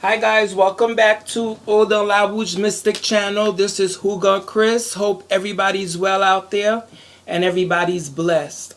Hi guys, welcome back to Odin Labuj Mystic Channel. This is Huga Chris. Hope everybody's well out there and everybody's blessed.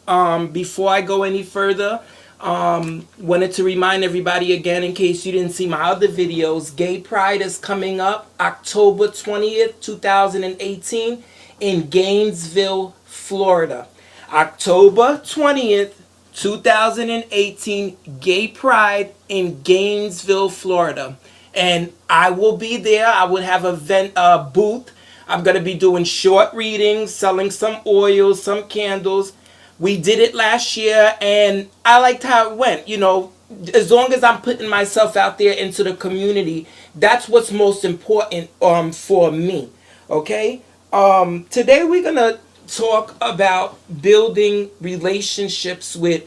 Before I go any further, wanted to remind everybody again, in case you didn't see my other videos, Gay Pride is coming up October 20th, 2018 in Gainesville, Florida. October 20th, 2018 Gay Pride in Gainesville, Florida. And I will be there. I will have a booth. I'm going to be doing short readings, selling some oils, some candles. We did it last year and I liked how it went. You know, as long as I'm putting myself out there into the community, that's what's most important for me. Okay? Today we're going to talk about building relationships with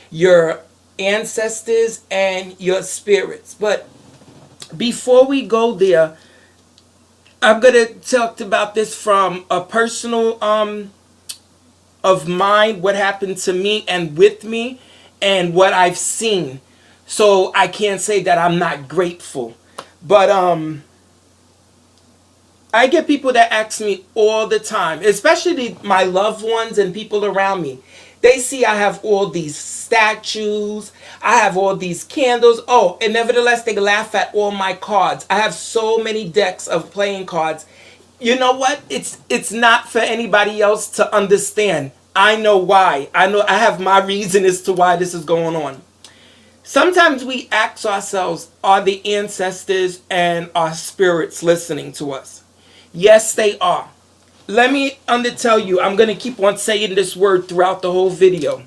your ancestors and your spirits. But before we go there, I'm going to talk about this from a personal of mine, what happened to me and with me and what I've seen. So I can't say that I'm not grateful. But I get people that ask me all the time, especially my loved ones and people around me. They see I have all these statues, I have all these candles. Oh, and nevertheless, they laugh at all my cards. I have so many decks of playing cards. You know what? It's not for anybody else to understand. I know why. I have my reason as to why this is going on. Sometimes we ask ourselves, are the ancestors and our spirits listening to us? Yes, they are. Let me undertell you, I'm going to keep on saying this word throughout the whole video.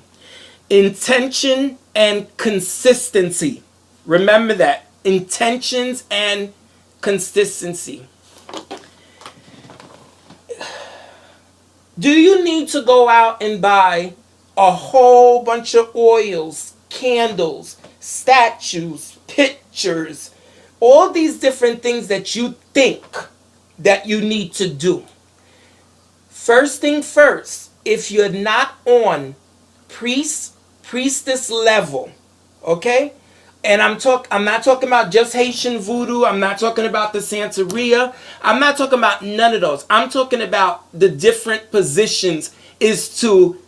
Intention and consistency. Remember that. Intentions and consistency. Do you need to go out and buy a whole bunch of oils, candles, statues, pictures, all these different things that you think that you need to do? First thing first, if you're not on priestess level, okay? And I'm not talking about just Haitian voodoo. I'm not talking about the Santeria. I'm not talking about none of those. I'm talking about the different positions as to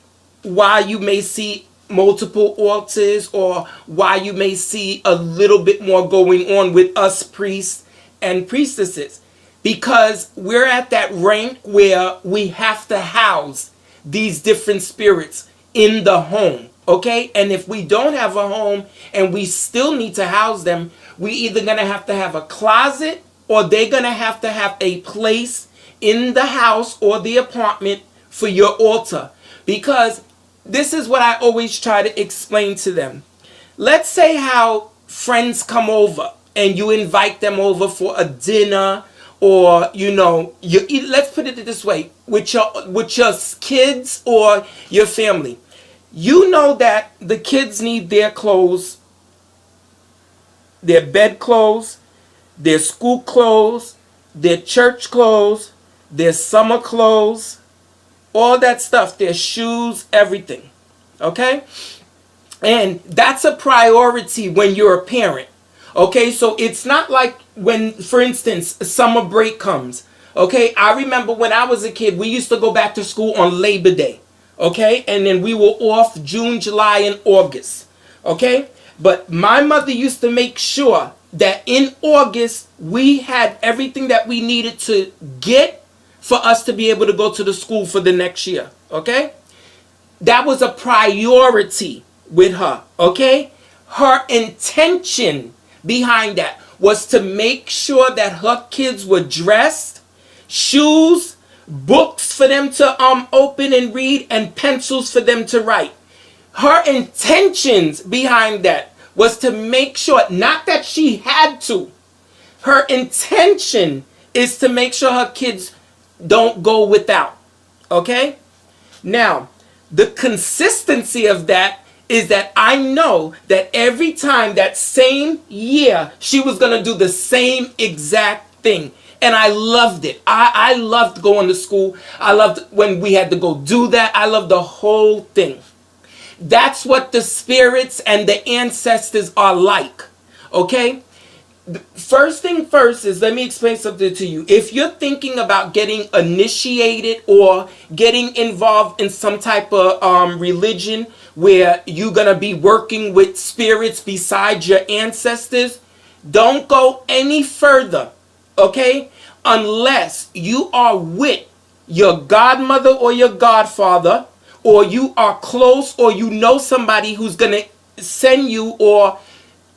why you may see multiple altars or why you may see a little bit more going on with us priests and priestesses. Because we're at that rank where we have to house these different spirits in the home, okay? And if we don't have a home and we still need to house them, we either going to have a closet or they're going to have a place in the house or the apartment for your altar. Because this is what I always try to explain to them. Let's say how friends come over and you invite them over for a dinner, or you know, let's put it this way, with your kids or your family. You know that the kids need their clothes, their bed clothes, their school clothes, their church clothes, their summer clothes, all that stuff, their shoes, everything. Okay? And that's a priority when you're a parent. Okay, so it's not like when, for instance, summer break comes. Okay, I remember when I was a kid, we used to go back to school on Labor Day. Okay, and then we were off June, July, and August. Okay, but my mother used to make sure that in August we had everything that we needed to get for us to be able to go to the school for the next year. Okay, that was a priority with her. Okay, her intention behind that was to make sure that her kids were dressed, shoes, books for them to open and read, and pencils for them to write. Her intentions behind that was to make sure, not that she had to, her intention is to make sure her kids don't go without. Okay? Now, the consistency of that is that I know that every time that same year, she was going to do the same exact thing. And I loved it. I loved going to school. I loved when we had to go do that. I loved the whole thing. That's what the spirits and the ancestors are like. Okay? First thing first is, let me explain something to you. If you're thinking about getting initiated or getting involved in some type of religion where you're going to be working with spirits besides your ancestors, don't go any further, okay? Unless you are with your godmother or your godfather, or you are close, or you know somebody who's going to send you, or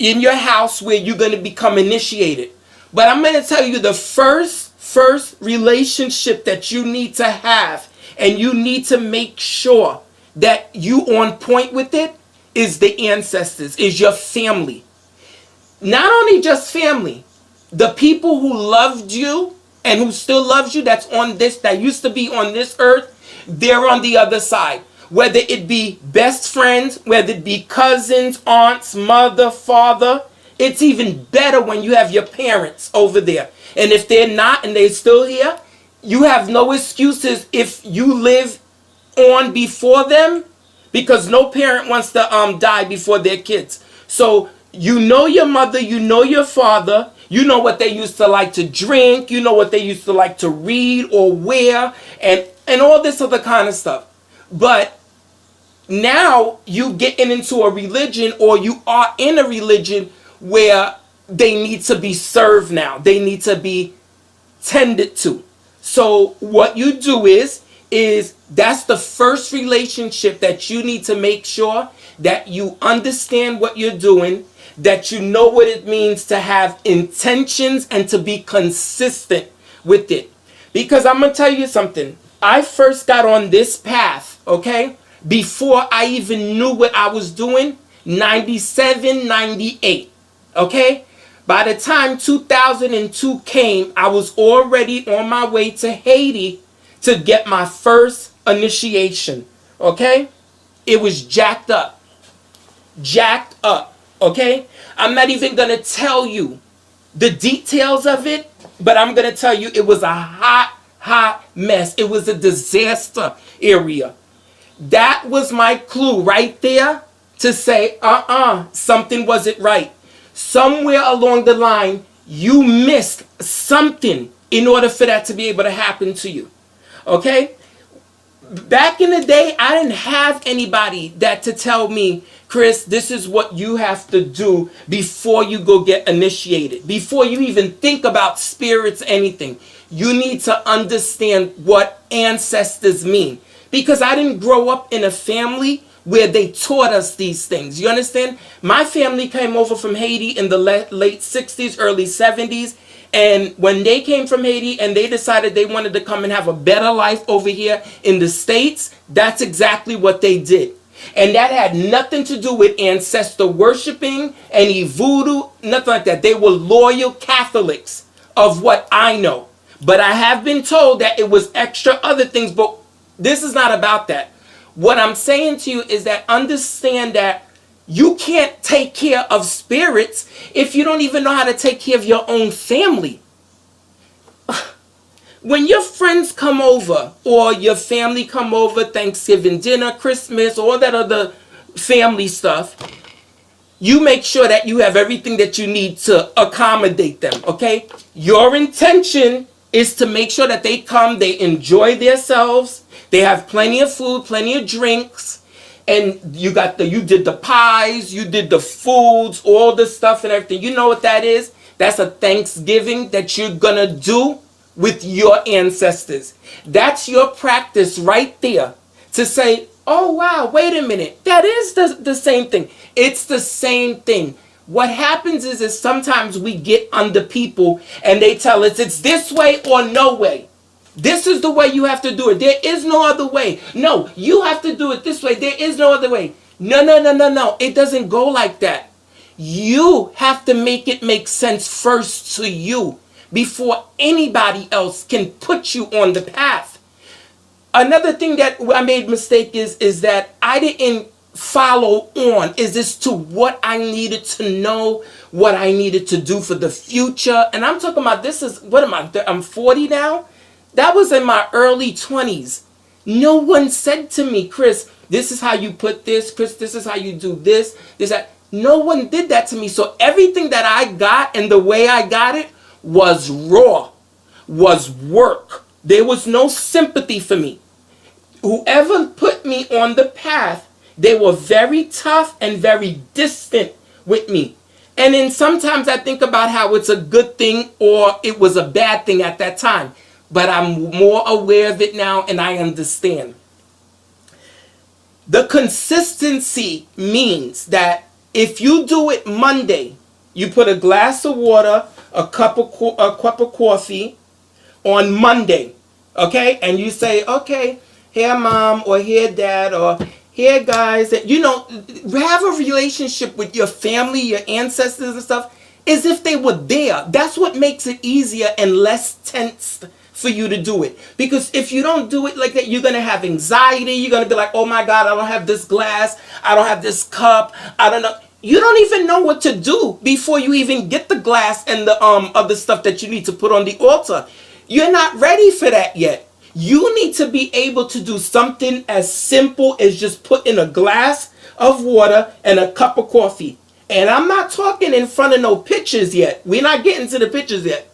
in your house where you're going to become initiated. But I'm going to tell you, the first relationship that you need to have, and you need to make sure that you on point with it, is the ancestors, is your family. Not only just family, the people who loved you and who still loves you, that used to be on this earth, they're on the other side. Whether it be best friends, whether it be cousins, aunts, mother, father. It's even better when you have your parents over there. And if they're not and they're still here, you have no excuses if you live on before them, because no parent wants to die before their kids. So you know your mother, you know your father, you know what they used to like to drink, you know what they used to like to read or wear, and all this other kind of stuff. But now you getting into a religion, or you are in a religion where they need to be served now. They need to be tended to. So what you do is that's the first relationship that you need to make sure that you understand what you're doing, that you know what it means to have intentions and to be consistent with it. Because I'm going to tell you something. I first got on this path, okay? Before I even knew what I was doing, 97, 98, okay? By the time 2002 came, I was already on my way to Haiti to get my first initiation, okay? It was jacked up, okay? I'm not even going to tell you the details of it, but I'm going to tell you it was a hot mess. It was a disaster area. That was my clue right there to say, something wasn't right. Somewhere along the line, you missed something in order for that to be able to happen to you. Okay? Back in the day, I didn't have anybody that to tell me, Chris, this is what you have to do before you go get initiated. Before you even think about spirits, anything. You need to understand what ancestors mean. Because I didn't grow up in a family where they taught us these things. You understand? My family came over from Haiti in the late 60s, early 70s. And when they came from Haiti and they decided they wanted to come and have a better life over here in the States, that's exactly what they did. And that had nothing to do with ancestor worshiping, any voodoo, nothing like that. They were loyal Catholics, of what I know. But I have been told that it was extra other things, but this is not about that. What I'm saying to you is that understand that you can't take care of spirits if you don't even know how to take care of your own family. When your friends come over, or your family come over, Thanksgiving dinner, Christmas, all that other family stuff, you make sure that you have everything that you need to accommodate them, okay? Your intention is to make sure that they come, they enjoy themselves, they have plenty of food, plenty of drinks, and you did the pies, you did the foods, all the stuff and everything. You know what that is? That's a Thanksgiving that you're gonna do with your ancestors. That's your practice right there to say, oh wow, wait a minute, that is the same thing. It's the same thing. What happens is sometimes we get under people and they tell us it's this way or no way. This is the way you have to do it. There is no other way. No, you have to do it this way. There is no other way. No. It doesn't go like that. You have to make it make sense first to you before anybody else can put you on the path. Another thing that I made mistake is that I didn't follow on. Is this to what I needed to know, what I needed to do for the future? And I'm talking about I'm 40 now. That was in my early 20s. No one said to me, Chris, this is how you put this. Chris, this is how you do this. That. No one did that to me. So everything that I got and the way I got it was raw, was work. There was no sympathy for me. Whoever put me on the path, they were very tough and very distant with me. And then sometimes I think about how it's a good thing or it was a bad thing at that time. But I'm more aware of it now and I understand. The consistency means that if you do it Monday, you put a glass of water, a cup of coffee on Monday, okay? And you say, okay, here mom or here dad or here guys, that have a relationship with your family, your ancestors and stuff, as if they were there. That's what makes it easier and less tense for you to do it. Because if you don't do it like that, you're going to have anxiety. You're going to be like, oh my God, I don't have this glass. I don't have this cup. I don't know. You don't even know what to do before you even get the glass and the other stuff that you need to put on the altar. You're not ready for that yet. You need to be able to do something as simple as just putting a glass of water and a cup of coffee. And I'm not talking in front of no pictures yet. We're not getting to the pictures yet.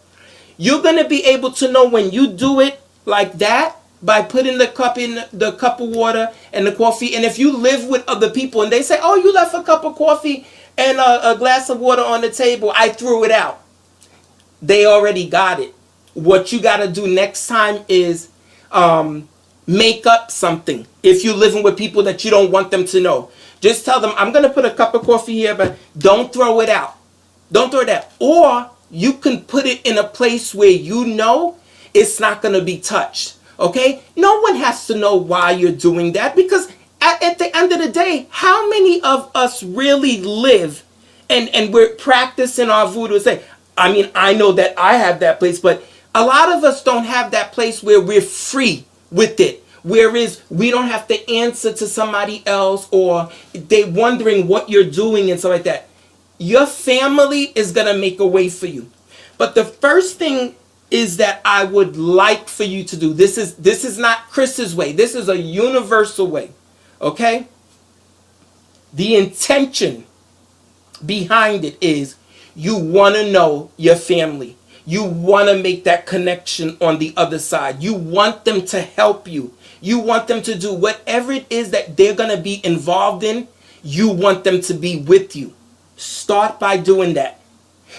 You're going to be able to know when you do it like that by putting the cup in the cup of water and the coffee. And if you live with other people and they say, oh, you left a cup of coffee and a glass of water on the table, I threw it out. They already got it. What you got to do next time is make up something. If you're living with people that you don't want them to know, just tell them, I'm going to put a cup of coffee here, but don't throw it out. Don't throw it out. Or you can put it in a place where you know it's not going to be touched. Okay? No one has to know why you're doing that, because at the end of the day, how many of us really live and we're practicing our voodoo? Say, I mean, I know that I have that place, but a lot of us don't have that place where we're free with it. Whereas we don't have to answer to somebody else or they wondering what you're doing and stuff like that. Your family is going to make a way for you. But the first thing is that I would like for you to do. This is not Chris's way. This is a universal way. Okay? The intention behind it is you want to know your family. You want to make that connection on the other side. You want them to help you. You want them to do whatever it is that they're going to be involved in. You want them to be with you. Start by doing that.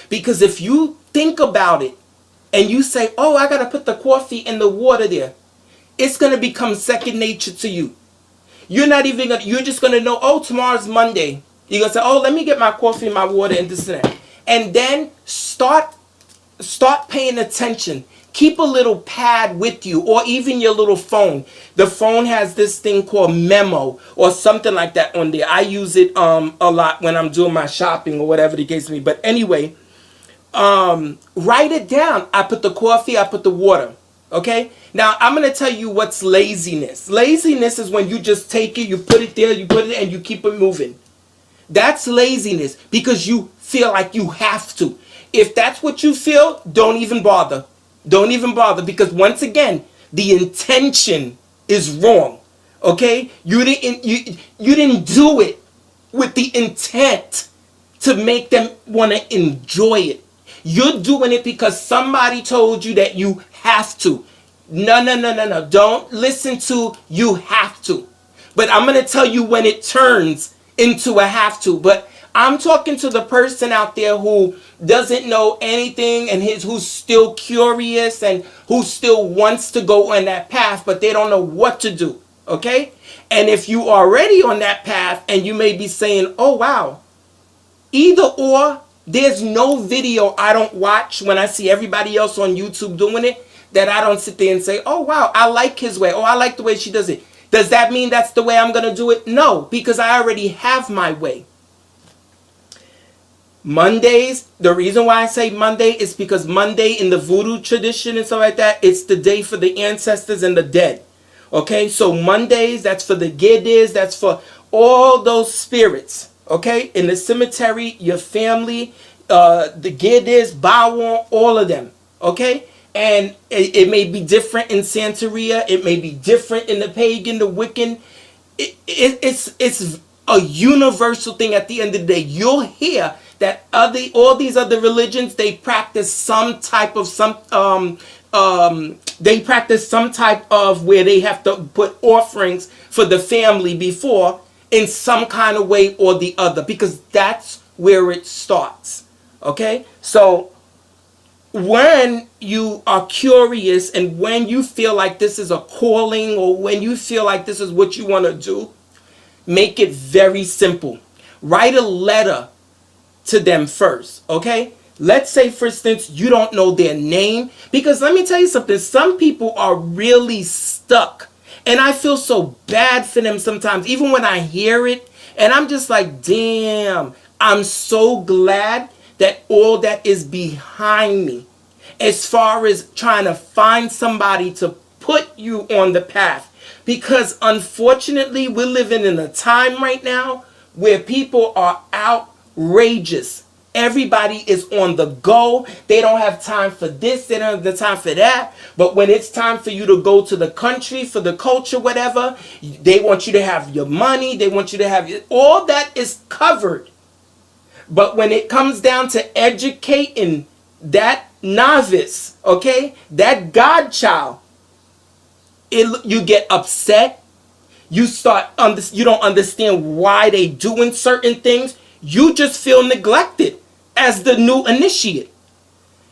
Because if you think about it and you say, oh, I got to put the coffee and the water there, it's going to become second nature to you. You're not even going to, you're just going to know, oh, tomorrow's Monday. You're going to say, oh, let me get my coffee and my water and this and that. And then start paying attention. Keep a little pad with you or even your little phone. The phone has this thing called Memo or something like that on there. I use it a lot when I'm doing my shopping or whatever the case may be. But anyway, write it down. I put the coffee, I put the water. Okay? Now, I'm going to tell you what's laziness. Laziness is when you just take it, you put it there, you put it, and you keep it moving. That's laziness because you feel like you have to. If that's what you feel, don't even bother. Don't even bother, because once again, the intention is wrong. Okay? You didn't do it with the intent to make them want to enjoy it. You're doing it because somebody told you that you have to. No. Don't listen to you have to. But I'm going to tell you when it turns into a have to. But I'm talking to the person out there who doesn't know anything and who's still curious and who still wants to go on that path, but they don't know what to do. Okay? And if you are already on that path and you may be saying, oh, wow, either or, there's no video I don't watch when I see everybody else on YouTube doing it that I don't sit there and say, oh, wow, I like his way. Oh, I like the way she does it. Does that mean that's the way I'm going to do it? No, because I already have my way. Mondays, the reason why I say Monday is because Monday in the voodoo tradition and stuff like that, it's the day for the ancestors and the dead. Okay, so Mondays, that's for the Geddis, that's for all those spirits. Okay, in the cemetery, your family, the Geddis, Bawon, all of them. Okay, and it may be different in Santeria, it may be different in the pagan, the Wiccan. It's a universal thing at the end of the day. You'll hear that all these other religions, they practice some type of they practice some type of where they have to put offerings for the family before in some kind of way or the other, because that's where it starts. Okay? So when you are curious and when you feel like this is a calling, or when you feel like this is what you want to do, make it very simple. Write a letter to them first, okay? Let's say, for instance, you don't know their name, because let me tell you something. Some people are really stuck, and I feel so bad for them sometimes, even when I hear it, and I'm just like, damn, I'm so glad that all that is behind me as far as trying to find somebody to put you on the path. Because unfortunately, we're living in a time right now where people are outrageous. Everybody is on the go. They don't have time for this. They don't have the time for that. But when it's time for you to go to the country, for the culture, whatever, they want you to have your money. They want you to have all that is covered. But when it comes down to educating that novice, okay, that godchild, you get upset. You you don't understand why they doing certain things. You just feel neglected as the new initiate.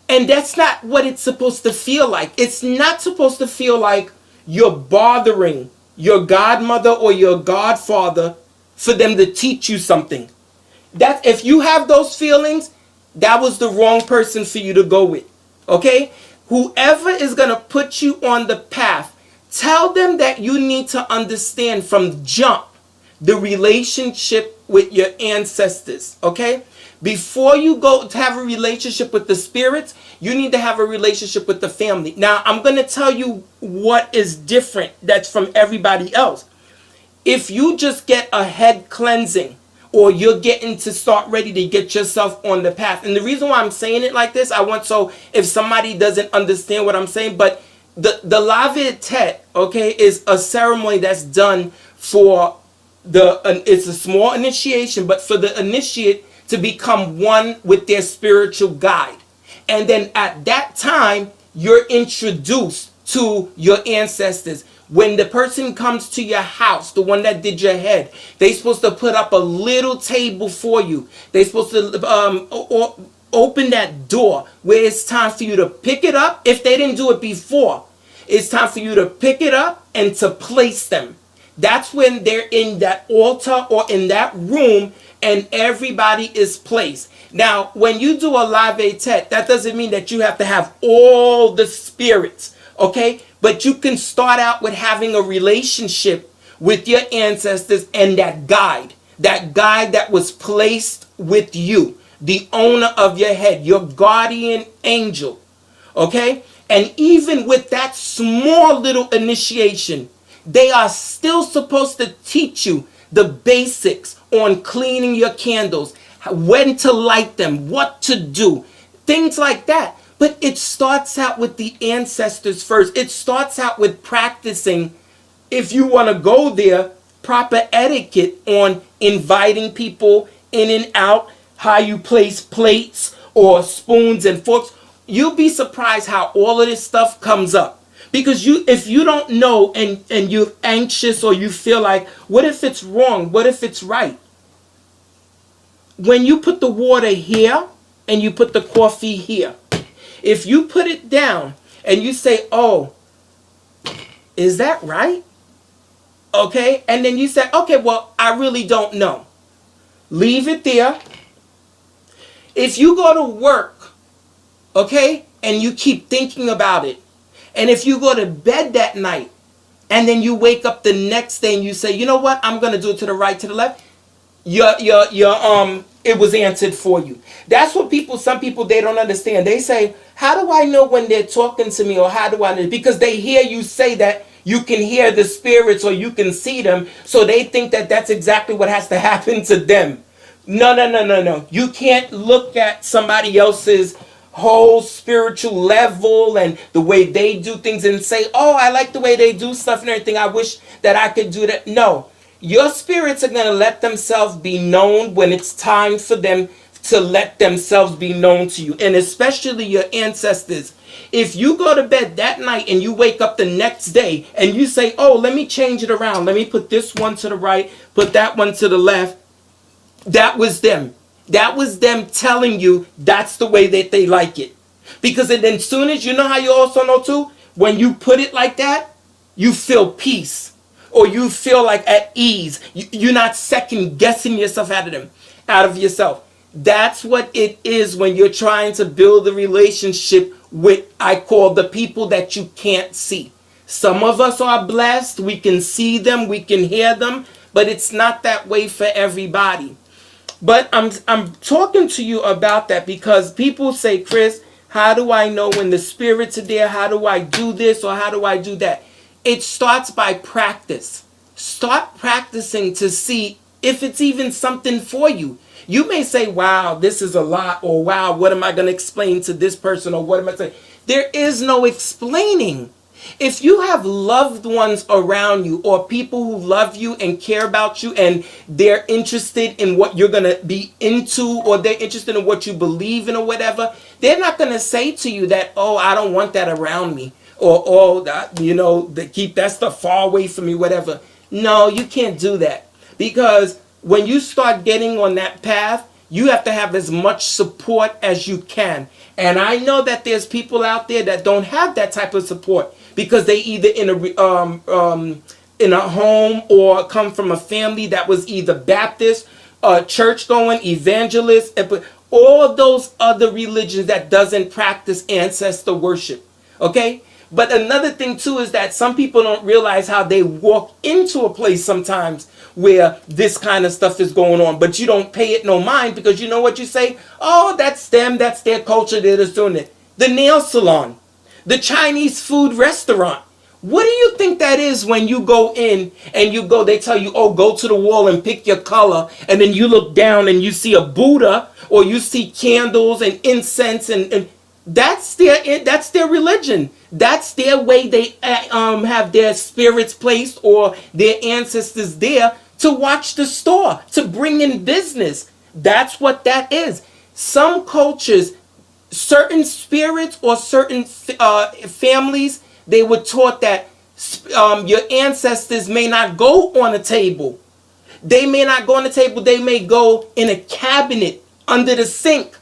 And that's not what it's supposed to feel like. It's not supposed to feel like you're bothering your godmother or your godfather for them to teach you something. That if you have those feelings, that was the wrong person for you to go with. Okay? Whoever is going to put you on the path, tell them that you need to understand from jump the relationship with your ancestors. Okay? Before you go to have a relationship with the spirits, you need to have a relationship with the family. Now, I'm going to tell you what is different that's from everybody else. If you just get a head cleansing, or you're getting to start ready to get yourself on the path. And the reason why I'm saying it like this, so if somebody doesn't understand what I'm saying, but the Lave Tet, okay, is a ceremony that's done for it's a small initiation, but for the initiate to become one with their spiritual guide. And then at that time, you're introduced to your ancestors. When the person comes to your house, the one that did your head, they're supposed to put up a little table for you. They're supposed to open that door where it's time for you to pick it up. If they didn't do it before, it's time for you to pick it up and to place them. That's when they're in that altar or in that room and everybody is placed. Now, when you do a Lave Tet, that doesn't mean that you have to have all the spirits, okay? But you can start out with having a relationship with your ancestors and that guide that was placed with you, the owner of your head, your guardian angel, okay? And even with that small little initiation, they are still supposed to teach you the basics on cleaning your candles, when to light them, what to do, things like that. But it starts out with the ancestors first. It starts out with practicing, if you want to go there, proper etiquette on inviting people in and out, how you place plates or spoons and forks. You'll be surprised how all of this stuff comes up. Because if you don't know and you're anxious or you feel like, what if it's wrong? What if it's right? When you put the water here and you put the coffee here, if you put it down and you say, oh, is that right? Okay. And then you say, okay, well, I really don't know. Leave it there. If you go to work, okay, and you keep thinking about it, and if you go to bed that night and then you wake up the next day and you say, you know what, I'm going to do it to the right, to the left, it was answered for you. That's what some people, they don't understand. They say, how do I know when they're talking to me, or how do I know? Because they hear you say that you can hear the spirits or you can see them. So they think that that's exactly what has to happen to them. No. You can't look at somebody else's whole spiritual level and the way they do things and say, oh, I like the way they do stuff and everything. I wish that I could do that. No. Your spirits are going to let themselves be known when it's time for them to let themselves be known to you. And especially your ancestors. If you go to bed that night and you wake up the next day and you say, oh, let me change it around. Let me put this one to the right, put that one to the left. That was them. That was them telling you that's the way that they like it. Because then as soon as you know how you also know too, when you put it like that, you feel peace. Or you feel like at ease. You're not second guessing yourself out of yourself. That's what it is when you're trying to build a relationship with, I call, the people that you can't see. Some of us are blessed. We can see them. We can hear them. But it's not that way for everybody. But I'm talking to you about that because people say, Chris, how do I know when the spirits are there? How do I do this or how do I do that? It starts by practice. Start practicing to see if it's even something for you. You may say, wow, this is a lot, or wow, what am I going to explain to this person, or what am I saying? There is no explaining. If you have loved ones around you or people who love you and care about you and they're interested in what you're going to be into or they're interested in what you believe in or whatever, they're not going to say to you that, oh, I don't want that around me, or oh, that, you know, they keep that stuff far away from me, whatever. No, you can't do that, because when you start getting on that path, you have to have as much support as you can. And I know that there's people out there that don't have that type of support because they either in a home or come from a family that was either Baptist, church going, evangelist, and all of those other religions that doesn't practice ancestor worship. Okay? But another thing too is that some people don't realize how they walk into a place sometimes where this kind of stuff is going on, but you don't pay it no mind because you know what you say? Oh, that's them, that's their culture, they're just doing it. The nail salon, the Chinese food restaurant. What do you think that is when you go in and you go, they tell you, oh, go to the wall and pick your color, and then you look down and you see a Buddha or you see candles and incense and that's their religion. That's their way they have their spirits placed or their ancestors there to watch the store, to bring in business. That's what that is. Some cultures, certain spirits or certain families, they were taught that your ancestors may not go on a table. They may not go on a table. They may go in a cabinet under the sink.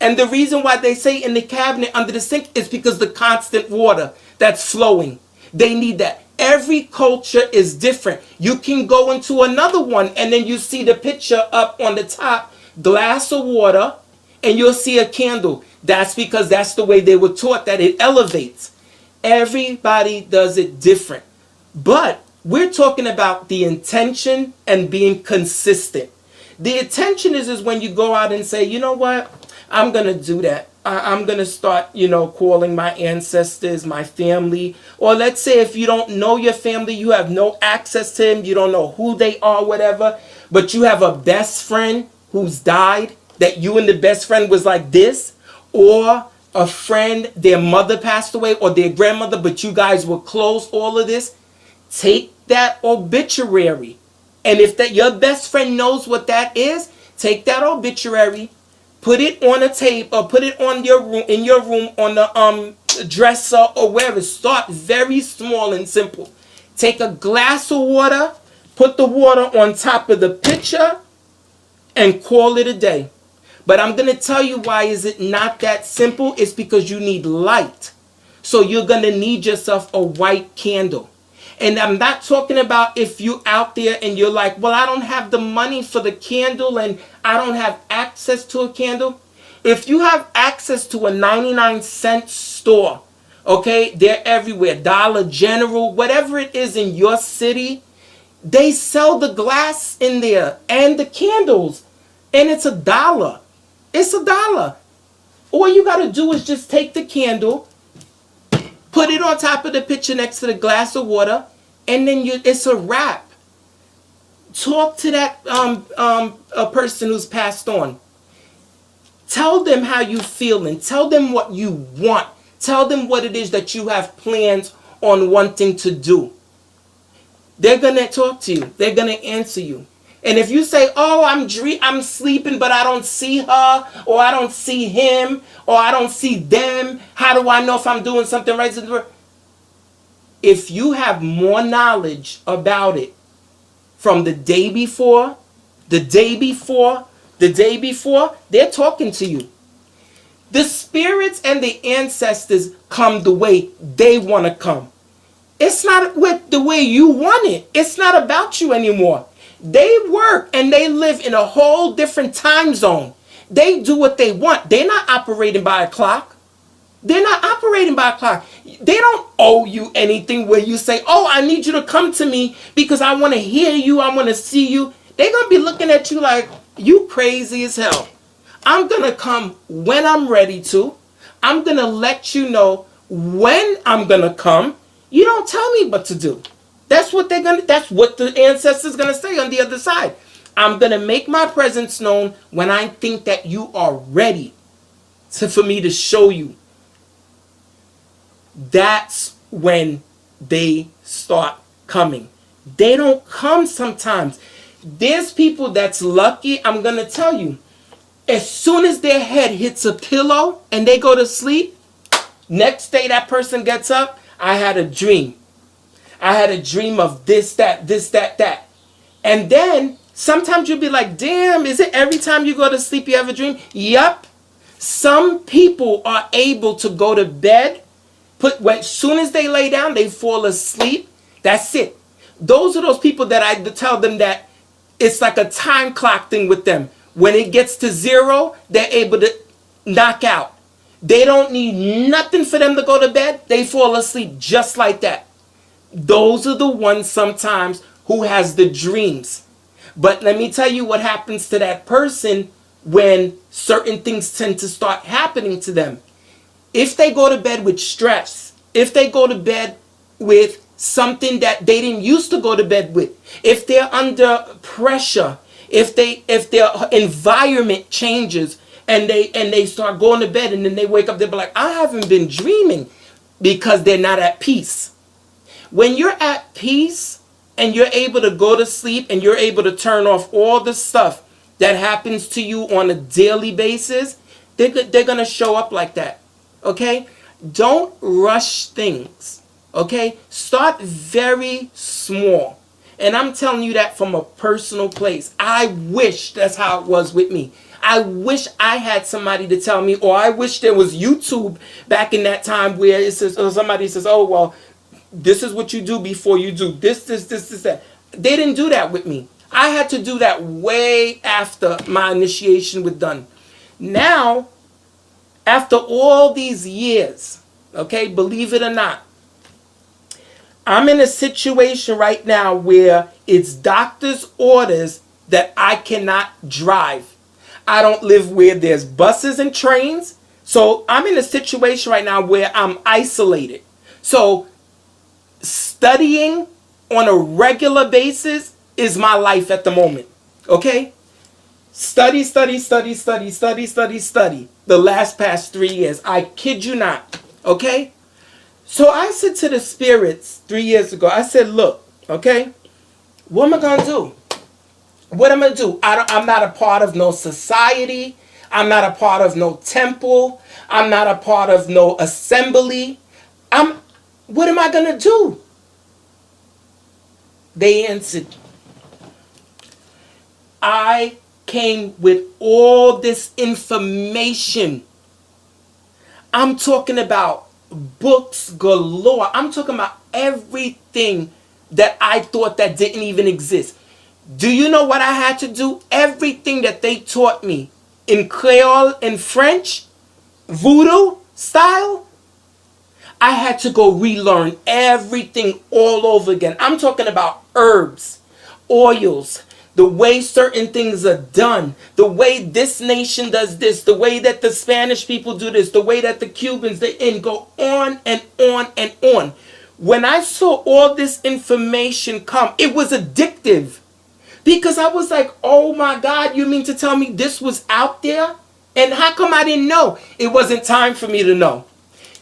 And the reason why they say in the cabinet under the sink is because the constant water that's flowing. They need that. Every culture is different. You can go into another one and then you see the picture up on the top, glass of water, and you'll see a candle. That's because that's the way they were taught, that it elevates. Everybody does it different. But we're talking about the intention and being consistent. The intention is when you go out and say, you know what? I'm going to do that. I'm going to start, calling my ancestors, my family. Or let's say if you don't know your family, you have no access to them, you don't know who they are, whatever, but you have a best friend who's died, that you and the best friend was like this, or a friend, their mother passed away, or their grandmother, but you guys were close, all of this. Take that obituary. And if that your best friend knows what that is, take that obituary, put it on a tape or put it on your room, in your room, on the dresser or wherever. Start very small and simple. Take a glass of water, put the water on top of the picture, and call it a day. But I'm going to tell you why is it not that simple. It's because you need light. So you're going to need yourself a white candle. And I'm not talking about if you're out there and you're like, well, I don't have the money for the candle and I don't have access to a candle. If you have access to a 99-cent store, okay, they're everywhere, Dollar General, whatever it is in your city, they sell the glass in there and the candles. And it's $1. It's $1. All you got to do is just take the candle, put it on top of the picture next to the glass of water, and then it's a wrap. Talk to that a person who's passed on. Tell them how you feeling. Tell them what you want. Tell them what it is that you have plans on wanting to do. They're going to talk to you. They're going to answer you. And if you say, oh, I'm sleeping, but I don't see her, or I don't see him, or I don't see them, how do I know if I'm doing something right? If you have more knowledge about it from the day before, the day before, the day before, they're talking to you. The spirits and the ancestors come the way they want to come. It's not with the way you want it. It's not about you anymore. They work and they live in a whole different time zone. They do what they want. They're not operating by a clock. They're not operating by a clock. They don't owe you anything where you say, oh, I need you to come to me because I want to hear you. I want to see you. They're going to be looking at you like, you crazy as hell. I'm going to come when I'm ready to. I'm going to let you know when I'm going to come. You don't tell me what to do. That's what the ancestors going to say on the other side. I'm going to make my presence known when I think that you are ready for me to show you. That's when they start coming. They don't come sometimes. There's people that's lucky, I'm going to tell you. As soon as their head hits a pillow and they go to sleep, next day that person gets up, I had a dream. I had a dream of this, that. And then sometimes you'll be like, damn, is it every time you go to sleep you have a dream? Yup. Some people are able to go to bed, as soon as they lay down, they fall asleep. That's it. Those are those people that I tell them that it's like a time clock thing with them. When it gets to 0, they're able to knock out. They don't need nothing for them to go to bed. They fall asleep just like that. Those are the ones sometimes who has the dreams. But let me tell you what happens to that person when certain things tend to start happening to them. If they go to bed with stress, if they go to bed with something that they didn't used to go to bed with, if they're under pressure, if their environment changes and they start going to bed and then they wake up, they'll be like, I haven't been dreaming, because they're not at peace. When you're at peace and you're able to go to sleep and you're able to turn off all the stuff that happens to you on a daily basis, they're going to show up like that. Okay? Don't rush things. Okay? Start very small. And I'm telling you that from a personal place. I wish that's how it was with me. I wish I had somebody to tell me, or I wish there was YouTube back in that time where it says, or somebody says, oh, well, this is what you do before you do this, that. They didn't do that with me. I had to do that way after my initiation was done. Now, after all these years, okay, believe it or not, I'm in a situation right now where it's doctor's orders that I cannot drive. I don't live where there's buses and trains. So I'm in a situation right now where I'm isolated. So studying on a regular basis is my life at the moment. Okay? Study. The past 3 years. I kid you not. Okay? So I said to the spirits 3 years ago, I said, look, okay, what am I going to do? What am I going to do? I'm not a part of no society. I'm not a part of no temple. I'm not a part of no assembly. What am I going to do? They answered, I came with all this information. I'm talking about books galore. I'm talking about everything that I thought that didn't even exist. Do you know what I had to do? Everything that they taught me in Creole and French, voodoo style, I had to go relearn everything all over again. I'm talking about herbs, oils, the way certain things are done, the way this nation does this, the way that the Spanish people do this, the way that the Cubans, go on and on and on. When I saw all this information come, it was addictive. Because I was like, oh my God, you mean to tell me this was out there? And how come I didn't know? It wasn't time for me to know.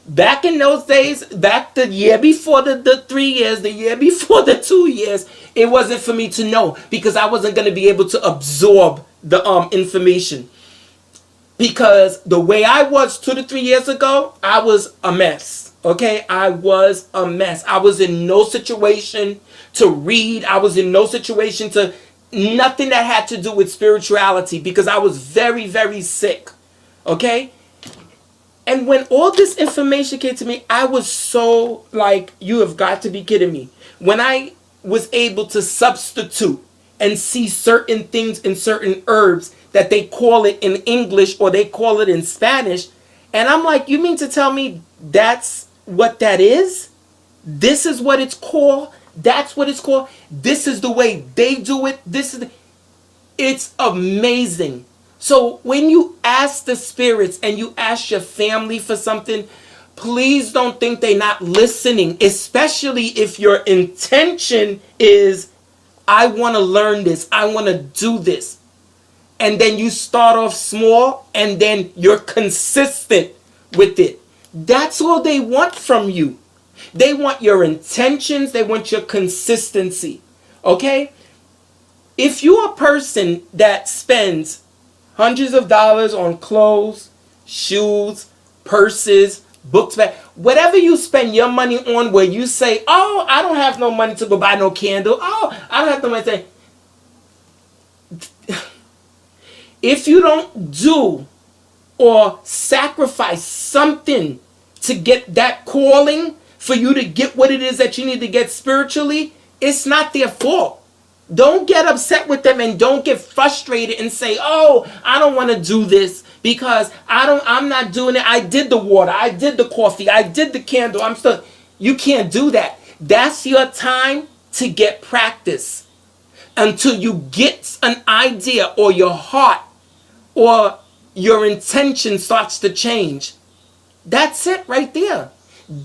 Back in those days, back the year before the 3 years, the year before the 2 years, it wasn't for me to know because I wasn't going to be able to absorb the information. Because the way I was 2 to 3 years ago, I was a mess. Okay, I was a mess. I was in no situation to read. I was in no situation to nothing that had to do with spirituality because I was very, very sick. Okay, and when all this information came to me, I was so like, you have got to be kidding me. When I was able to substitute and see certain things in certain herbs that they call it in English or they call it in Spanish, and I'm like, you mean to tell me that's what that is? This is what it's called? That's what it's called? This is the way they do it? It's amazing. So when you ask the spirits and you ask your family for something, please don't think they're not listening, especially if your intention is, I want to learn this, I want to do this. And then you start off small and then you're consistent with it. That's all they want from you. They want your intentions, they want your consistency. Okay? If you're a person that spends hundreds of dollars on clothes, shoes, purses, books, whatever you spend your money on, where you say, oh, I don't have no money to go buy no candle. Oh, I don't have no money to say. If you don't do or sacrifice something to get that calling, for you to get what it is that you need to get spiritually, it's not their fault. Don't get upset with them and don't get frustrated and say, oh, I don't want to do this because I'm not doing it. I did the water, I did the coffee, I did the candle. You can't do that. That's your time to get practice until you get an idea or your heart or your intention starts to change. That's it right there.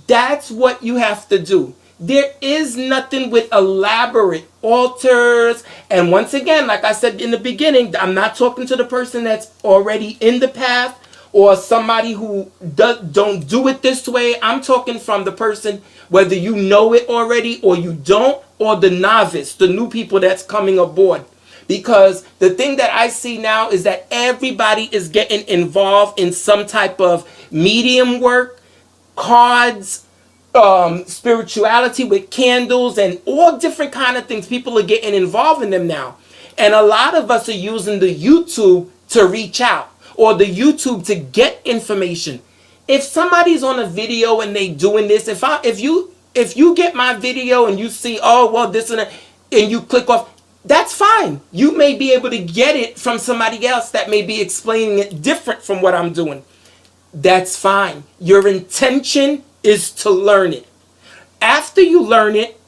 That's what you have to do. There is nothing with elaborate altars. And once again, like I said in the beginning, I'm not talking to the person that's already in the path or somebody who don't do it this way. I'm talking from the person, whether you know it already or you don't, or the novice, the new people that's coming aboard. Because the thing that I see now is that everybody is getting involved in some type of medium work, cards, spirituality with candles and all different kind of things. People are getting involved in them now. And a lot of us are using the YouTube to reach out or the YouTube to get information. If somebody's on a video and they doing this, if you get my video and you see, oh, well, this and you click off, that's fine. You may be able to get it from somebody else that may be explaining it different from what I'm doing. That's fine. Your intention is to learn it. After you learn it,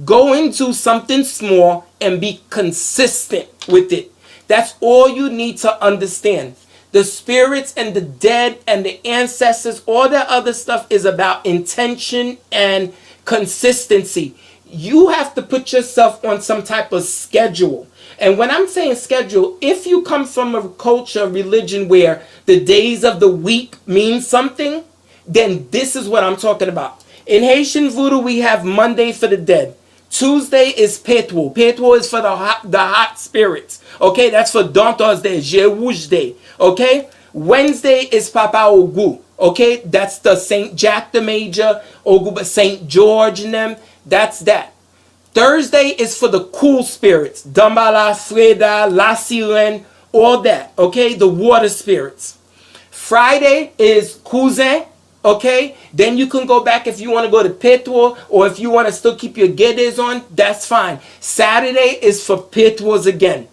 go into something small and be consistent with it. That's all you need to understand. The spirits and the dead and the ancestors, all that other stuff is about intention and consistency. You have to put yourself on some type of schedule. And when I'm saying schedule, if you come from a culture, religion where the days of the week mean something, then this is what I'm talking about. In Haitian voodoo, we have Monday for the dead. Tuesday is Petwo. Petwo is for the hot spirits. Okay, that's for Dantos Day, Jerouge Day. Okay, Wednesday is Papa Ogu. Okay, that's the Saint Jack the Major, Ogu, but Saint George and them. That's that. Thursday is for the cool spirits. Dambala, Freda, La Sirene, all that. Okay, the water spirits. Friday is Cousin. Okay, then you can go back if you want to go to Petwo, or if you want to still keep your Gedes on, that's fine. Saturday is for Petwas again.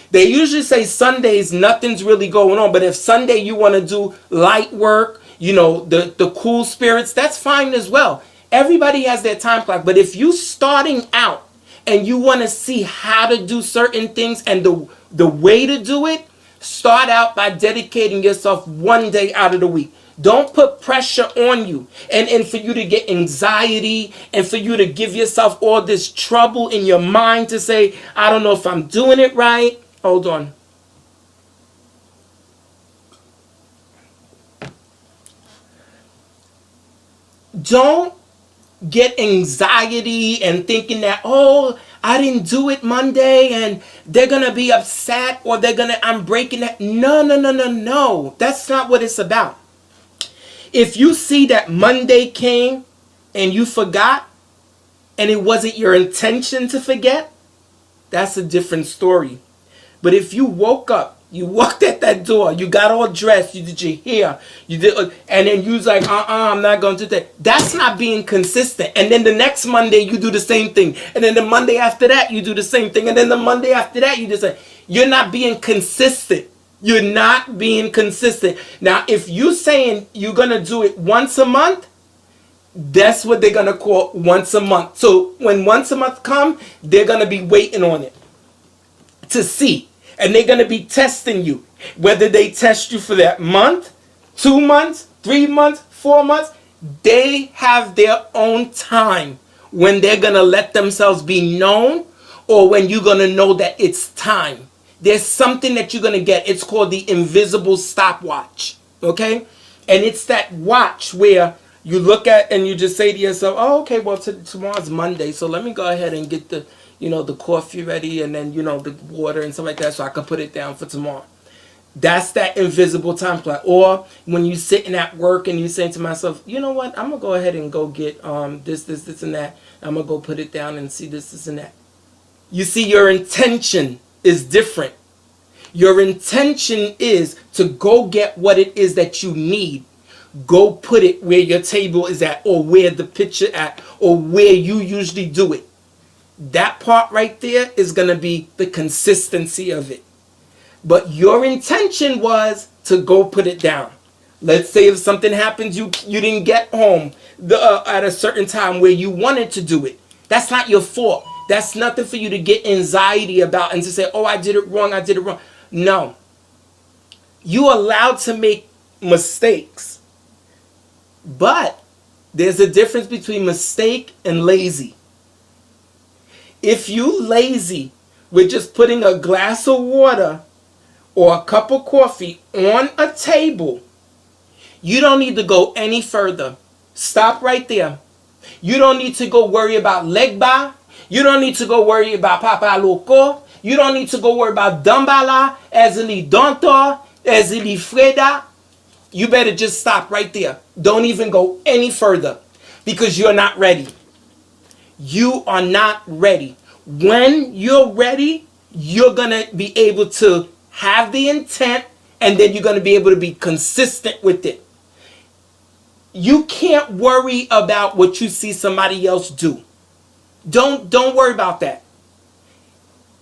They usually say Sundays, nothing's really going on, but if Sunday you want to do light work, you know, the cool spirits, that's fine as well. Everybody has their time clock, but if you starting out and you want to see how to do certain things and the way to do it, start out by dedicating yourself one day out of the week. Don't put pressure on you and for you to get anxiety and for you to give yourself all this trouble in your mind to say, I don't know if I'm doing it right. Hold on. Don't get anxiety and thinking that, oh, I didn't do it Monday and they're gonna be upset, or I'm breaking that. No, no, no, no, no. That's not what it's about. If you see that Monday came and you forgot, and it wasn't your intention to forget, that's a different story. But if you woke up, you walked at that door, you got all dressed, you did your hair, you did, and then you was like, I'm not going to do that. That's not being consistent. And then the next Monday you do the same thing, and then the Monday after that you do the same thing, and then the Monday after that you just say, you're not being consistent. You're not being consistent. Now, if you saying you're gonna do it once a month, that's what they're gonna call once a month. So when once a month come, they're gonna be waiting on it to see. And they're going to be testing you. Whether they test you for that month, 2 months, 3 months, 4 months, they have their own time when they're going to let themselves be known, or when you're going to know that it's time. There's something that you're going to get. It's called the invisible stopwatch. Okay? And it's that watch where you look at and you just say to yourself, oh, okay, well, tomorrow's Monday, so let me go ahead and get the coffee ready, and then, the water and stuff like that, so I can put it down for tomorrow. That's that invisible time clock. Or when you're sitting at work and you're saying to myself, you know what, I'm going to go ahead and go get this, and that. I'm going to go put it down and see this, and that. You see, your intention is different. Your intention is to go get what it is that you need. Go put it where your table is at, or where the picture at, or where you usually do it. That part right there is going to be the consistency of it. But your intention was to go put it down. Let's say if something happens, you didn't get home at a certain time where you wanted to do it. That's not your fault. That's nothing for you to get anxiety about and to say, oh, I did it wrong, I did it wrong. No. You're allowed to make mistakes. But there's a difference between mistake and lazy. If you lazy with just putting a glass of water or a cup of coffee on a table, you don't need to go any further. Stop right there. You don't need to go worry about legba. You don't need to go worry about papa loco. You don't need to go worry about dambala, ezili dontor, ezili freda. You better just stop right there. Don't even go any further, because you're not ready. You are not ready. When you're ready, you're going to be able to have the intent, and then you're going to be able to be consistent with it. You can't worry about what you see somebody else do. Don't worry about that.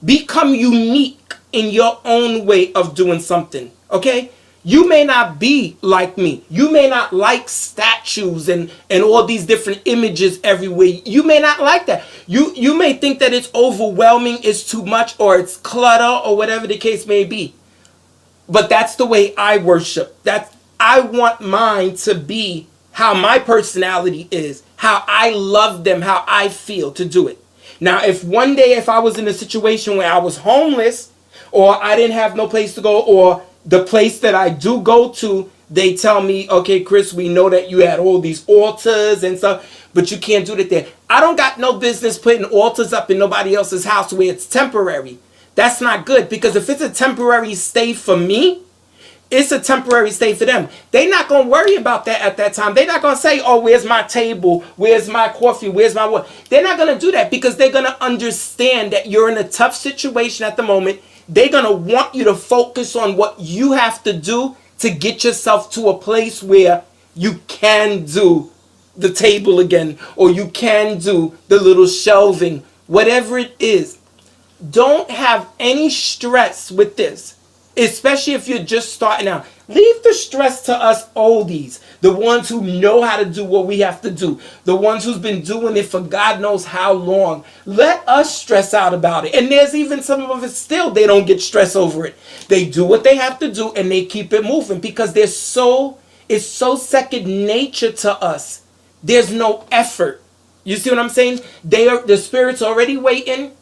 Become unique in your own way of doing something, okay? You may not be like me. You may not like statues and all these different images everywhere. You may not like that. You may think that it's overwhelming, it's too much, or it's clutter, or whatever the case may be. But that's the way I worship. I want mine to be how my personality is, how I love them, how I feel to do it. Now, if one day if I was in a situation where I was homeless, or I didn't have no place to go, or the place that I do go to, they tell me, okay, Chris, we know that you had all these altars and stuff, but you can't do that there. I don't got no business putting altars up in nobody else's house where it's temporary. That's not good, because if it's a temporary stay for me, it's a temporary stay for them. They're not going to worry about that at that time. They're not going to say, oh, where's my table? Where's my coffee? Where's my water? They're not going to do that, because they're going to understand that you're in a tough situation at the moment. They're going to want you to focus on what you have to do to get yourself to a place where you can do the table again, or you can do the little shelving, whatever it is. Don't have any stress with this, especially if you're just starting out. Leave the stress to us oldies, the ones who know how to do what we have to do, the ones who's been doing it for God knows how long. Let us stress out about it. And there's even some of us still, they don't get stress over it. They do what they have to do and they keep it moving, because it's so second nature to us. There's no effort. You see what I'm saying? The Spirit's already waiting.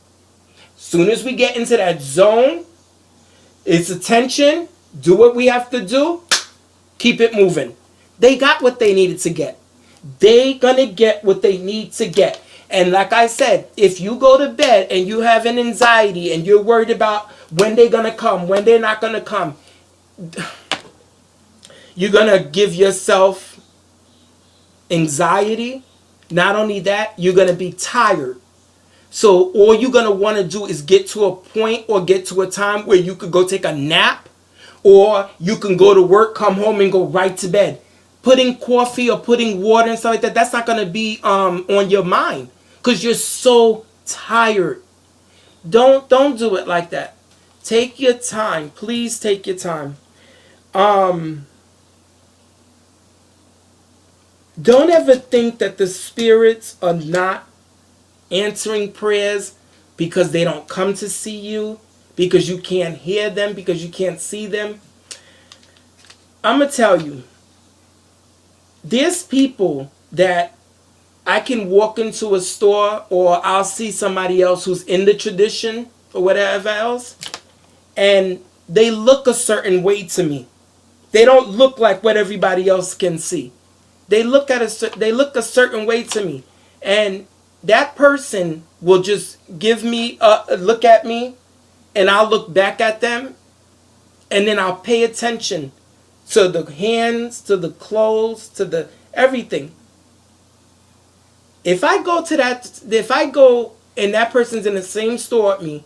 Soon as we get into that zone, it's attention, do what we have to do, keep it moving. They got what they needed to get. They gonna get what they need to get. And like I said, if you go to bed and you have an anxiety and you're worried about when they're gonna come, when they're not gonna come, you're gonna give yourself anxiety. Not only that, you're gonna be tired. So all you're gonna want to do is get to a point or get to a time where you could go take a nap, or you can go to work, come home, and go right to bed. Putting coffee or putting water and stuff like that, that's not gonna be on your mind because you're so tired. Don't do it like that. Take your time. Please take your time. Don't ever think that the spirits are not answering prayers because they don't come to see you, because you can't hear them, because you can't see them. I'm going to tell you, there's people that I can walk into a store, or I'll see somebody else who's in the tradition or whatever else, and they look a certain way to me. They don't look like what everybody else can see. They look a certain way to me, and that person will just give me a look at me, and I'll look back at them, and then I'll pay attention to the hands, to the clothes, to the everything. If I go and that person's in the same store with me,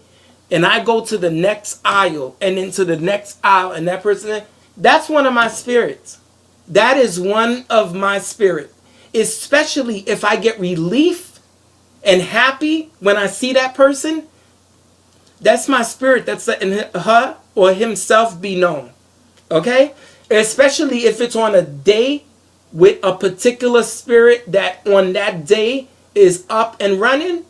and I go to the next aisle and into the next aisle, and that person, that's one of my spirits. That is one of my spirit. Especially if I get relief and happy when I see that person, that's my spirit that's letting her or himself be known. Okay? Especially if it's on a day with a particular spirit that on that day is up and running,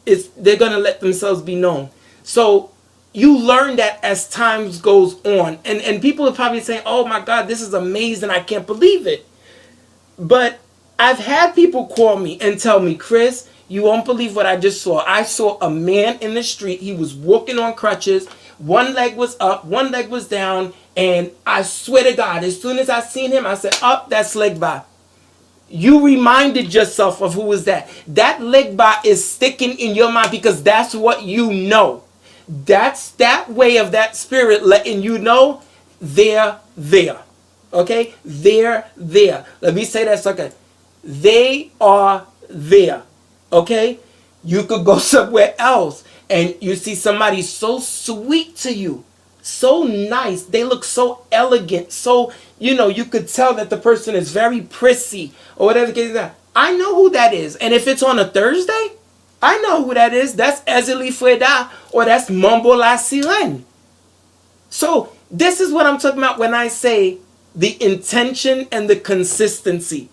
they're going to let themselves be known. So you learn that as time goes on. And people are probably saying, oh my God, this is amazing. I can't believe it. But I've had people call me and tell me, Chris, you won't believe what I just saw. I saw a man in the street. He was walking on crutches. One leg was up, one leg was down. And I swear to God, as soon as I seen him, I said, that's Legba. You reminded yourself of who was that. That Legba is sticking in your mind because that's what you know. That's that way of that spirit letting you know they're there. Okay? They're there. Let me say that second. They are there. Okay? You could go somewhere else and you see somebody so sweet to you. So nice. They look so elegant. So, you could tell that the person is very prissy or whatever the case is. I know who that is. And if it's on a Thursday, I know who that is. That's Ezeli Freda or that's Mambo La Sirene. So this is what I'm talking about when I say the intention and the consistency.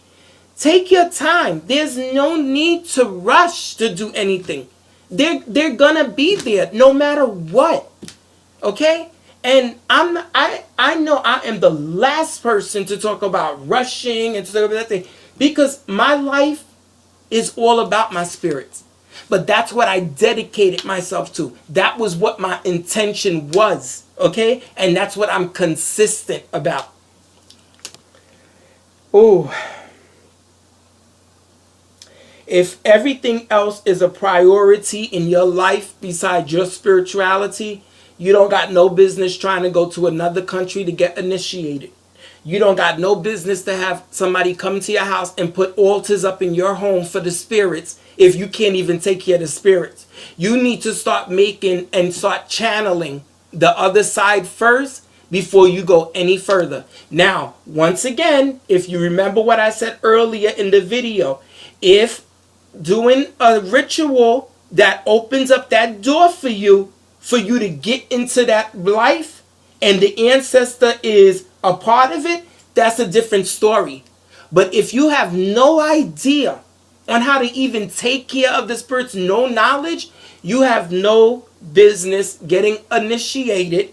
Take your time. There's no need to rush to do anything. They're gonna be there no matter what. Okay? And I know I am the last person to talk about rushing and to talk about that thing because my life is all about my spirits. But that's what I dedicated myself to. That was what my intention was. Okay? And that's what I'm consistent about. Oh. If everything else is a priority in your life besides your spirituality, you don't got no business trying to go to another country to get initiated. You don't got no business to have somebody come to your house and put altars up in your home for the spirits if you can't even take care of the spirits. You need to start making and start channeling the other side first before you go any further. Now, once again, if you remember what I said earlier in the video, if doing a ritual that opens up that door for you to get into that life and the ancestor is a part of it, that's a different story. But if you have no idea on how to even take care of the spirits, no knowledge, you have no business getting initiated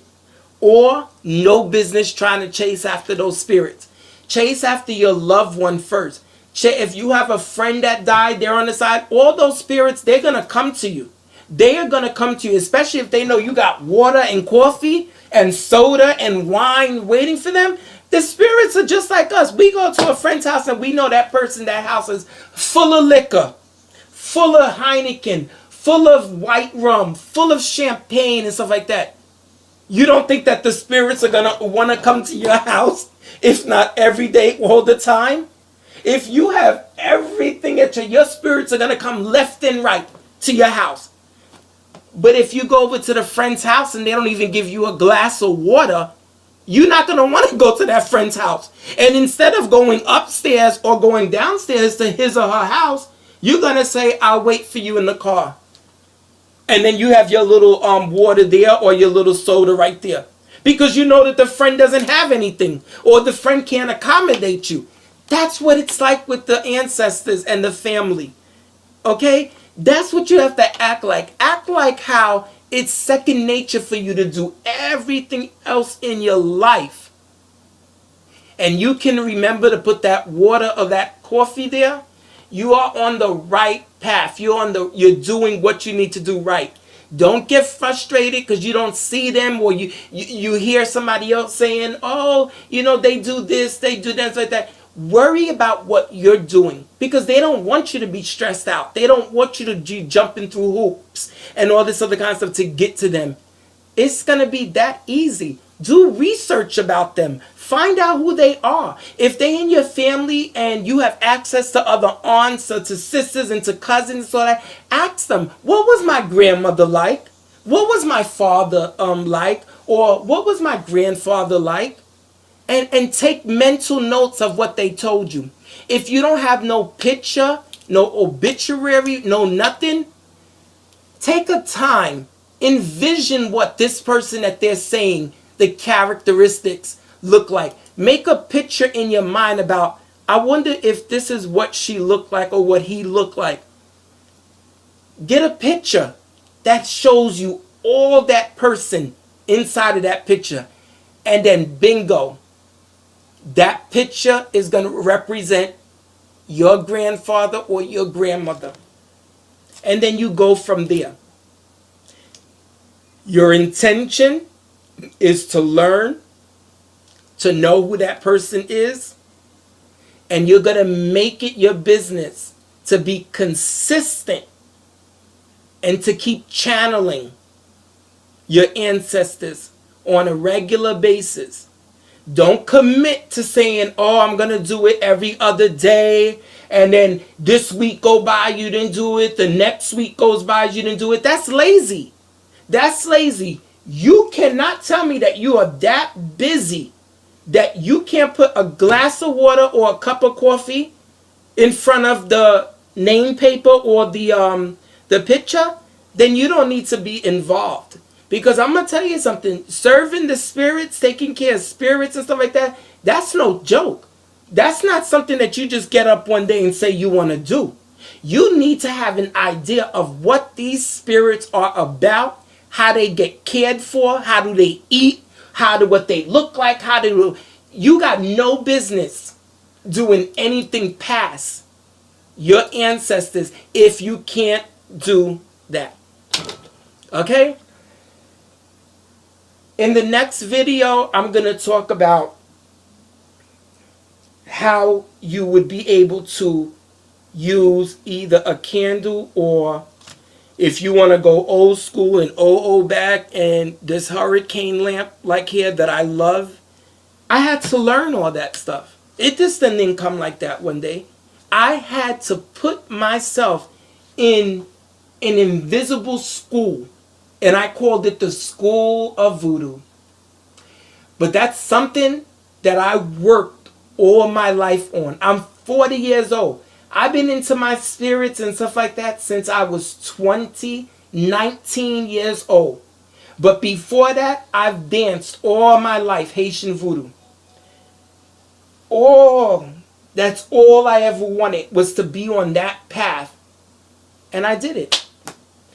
or no business trying to chase after those spirits. Chase after your loved one first. If you have a friend that died, they're on the side, all those spirits, they're going to come to you. They are going to come to you, especially if they know you got water and coffee and soda and wine waiting for them. The spirits are just like us. We go to a friend's house and we know that person, that house is full of liquor, full of Heineken, full of white rum, full of champagne and stuff like that. You don't think that the spirits are going to want to come to your house, if not every day, all the time? If you have everything at your spirits are going to come left and right to your house. But if you go over to the friend's house and they don't even give you a glass of water, you're not going to want to go to that friend's house. And instead of going upstairs or going downstairs to his or her house, you're going to say, I'll wait for you in the car. And then you have your little water there or your little soda right there. Because you know that the friend doesn't have anything or the friend can't accommodate you. That's what it's like with the ancestors and the family. Okay? That's what you have to act like. Act like how it's second nature for you to do everything else in your life. And you can remember to put that water or that coffee there. You are on the right path. You're doing what you need to do right. Don't get frustrated because you don't see them or you hear somebody else saying, oh, they do this, they do that, like that. Worry about what you're doing because they don't want you to be stressed out. They don't want you to be jumping through hoops and all this other kind of stuff to get to them. It's going to be that easy. Do research about them. Find out who they are. If they're in your family and you have access to other aunts or to sisters and to cousins, so that, ask them, what was my grandmother like? What was my father like? Or what was my grandfather like? And take mental notes of what they told you. If you don't have no picture, no obituary, no nothing, take a time. Envision what this person that they're saying, the characteristics look like. Make a picture in your mind about, I wonder if this is what she looked like or what he looked like. Get a picture that shows you all that person inside of that picture. And then bingo. That picture is going to represent your grandfather or your grandmother. And then you go from there. Your intention is to learn, to know who that person is, and you're going to make it your business to be consistent and to keep channeling your ancestors on a regular basis. Don't commit to saying, oh, I'm going to do it every other day. And then this week go by, you didn't do it. The next week goes by, you didn't do it. That's lazy. That's lazy. You cannot tell me that you are that busy that you can't put a glass of water or a cup of coffee in front of the name paper or the picture. Then you don't need to be involved. Because I'm going to tell you something, serving the spirits, taking care of spirits and stuff like that, that's no joke. That's not something that you just get up one day and say you want to do. You need to have an idea of what these spirits are about, how they get cared for, how do they eat, what they look like, you got no business doing anything past your ancestors if you can't do that. Okay? In the next video, I'm going to talk about how you would be able to use either a candle or if you want to go old school and back and this hurricane lamp like here that I love. I had to learn all that stuff. It just didn't come like that one day. I had to put myself in an invisible school. And I called it the School of Voodoo. But that's something that I worked all my life on. I'm 40 years old. I've been into my spirits and stuff like that since I was 19 years old. But before that, I've danced all my life, Haitian Voodoo. That's all I ever wanted was to be on that path. And I did it.